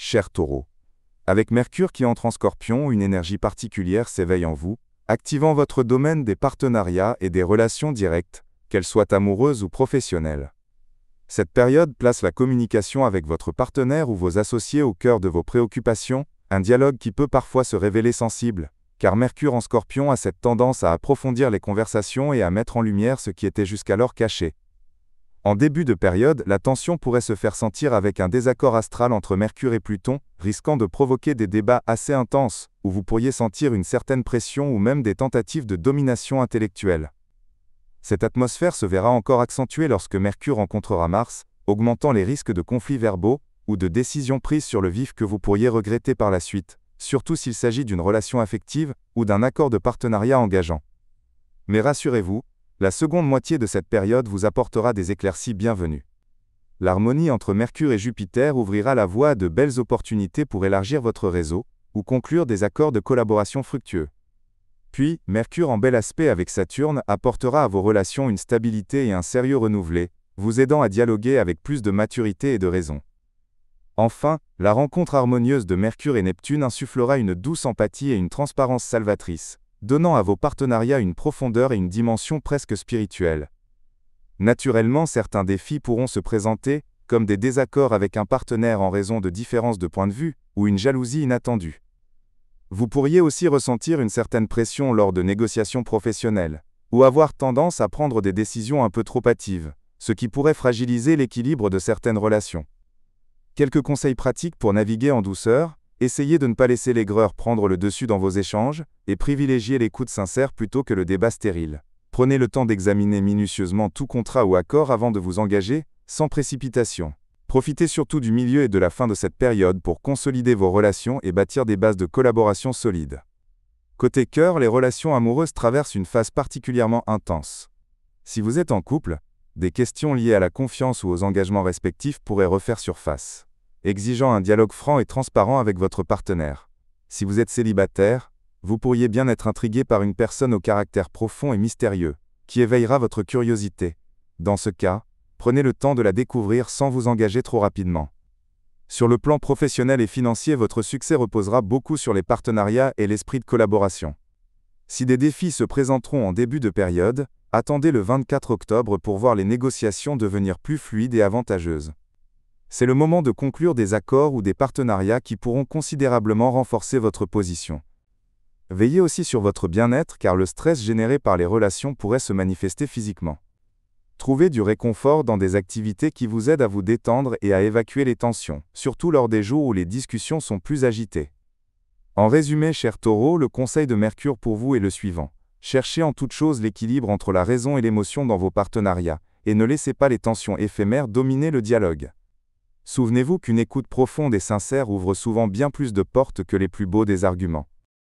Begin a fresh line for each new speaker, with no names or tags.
cher Taureau. Avec Mercure qui entre en Scorpion, une énergie particulière s'éveille en vous, activant votre domaine des partenariats et des relations directes, qu'elles soient amoureuses ou professionnelles. Cette période place la communication avec votre partenaire ou vos associés au cœur de vos préoccupations, un dialogue qui peut parfois se révéler sensible, car Mercure en Scorpion a cette tendance à approfondir les conversations et à mettre en lumière ce qui était jusqu'alors caché. En début de période, la tension pourrait se faire sentir avec un désaccord astral entre Mercure et Pluton, risquant de provoquer des débats assez intenses, où vous pourriez sentir une certaine pression ou même des tentatives de domination intellectuelle. Cette atmosphère se verra encore accentuée lorsque Mercure rencontrera Mars, augmentant les risques de conflits verbaux ou de décisions prises sur le vif que vous pourriez regretter par la suite, surtout s'il s'agit d'une relation affective ou d'un accord de partenariat engageant. Mais rassurez-vous, la seconde moitié de cette période vous apportera des éclaircies bienvenues. L'harmonie entre Mercure et Jupiter ouvrira la voie à de belles opportunités pour élargir votre réseau ou conclure des accords de collaboration fructueux. Puis, Mercure en bel aspect avec Saturne apportera à vos relations une stabilité et un sérieux renouvelé, vous aidant à dialoguer avec plus de maturité et de raison. Enfin, la rencontre harmonieuse de Mercure et Neptune insufflera une douce empathie et une transparence salvatrice, donnant à vos partenariats une profondeur et une dimension presque spirituelle. Naturellement, certains défis pourront se présenter, comme des désaccords avec un partenaire en raison de différences de point de vue, ou une jalousie inattendue. Vous pourriez aussi ressentir une certaine pression lors de négociations professionnelles, ou avoir tendance à prendre des décisions un peu trop hâtives, ce qui pourrait fragiliser l'équilibre de certaines relations. Quelques conseils pratiques pour naviguer en douceur: essayez de ne pas laisser l'aigreur prendre le dessus dans vos échanges, et privilégiez l'écoute sincère plutôt que le débat stérile. Prenez le temps d'examiner minutieusement tout contrat ou accord avant de vous engager, sans précipitation. Profitez surtout du milieu et de la fin de cette période pour consolider vos relations et bâtir des bases de collaboration solides. Côté cœur, les relations amoureuses traversent une phase particulièrement intense. Si vous êtes en couple, des questions liées à la confiance ou aux engagements respectifs pourraient refaire surface, exigeant un dialogue franc et transparent avec votre partenaire. Si vous êtes célibataire, vous pourriez bien être intrigué par une personne au caractère profond et mystérieux, qui éveillera votre curiosité. Dans ce cas, prenez le temps de la découvrir sans vous engager trop rapidement. Sur le plan professionnel et financier, votre succès reposera beaucoup sur les partenariats et l'esprit de collaboration. Si des défis se présenteront en début de période, attendez le 24 octobre pour voir les négociations devenir plus fluides et avantageuses. C'est le moment de conclure des accords ou des partenariats qui pourront considérablement renforcer votre position. Veillez aussi sur votre bien-être car le stress généré par les relations pourrait se manifester physiquement. Trouvez du réconfort dans des activités qui vous aident à vous détendre et à évacuer les tensions, surtout lors des jours où les discussions sont plus agitées. En résumé, cher Taureau, le conseil de Mercure pour vous est le suivant. Cherchez en toute chose l'équilibre entre la raison et l'émotion dans vos partenariats, et ne laissez pas les tensions éphémères dominer le dialogue. Souvenez-vous qu'une écoute profonde et sincère ouvre souvent bien plus de portes que les plus beaux des arguments.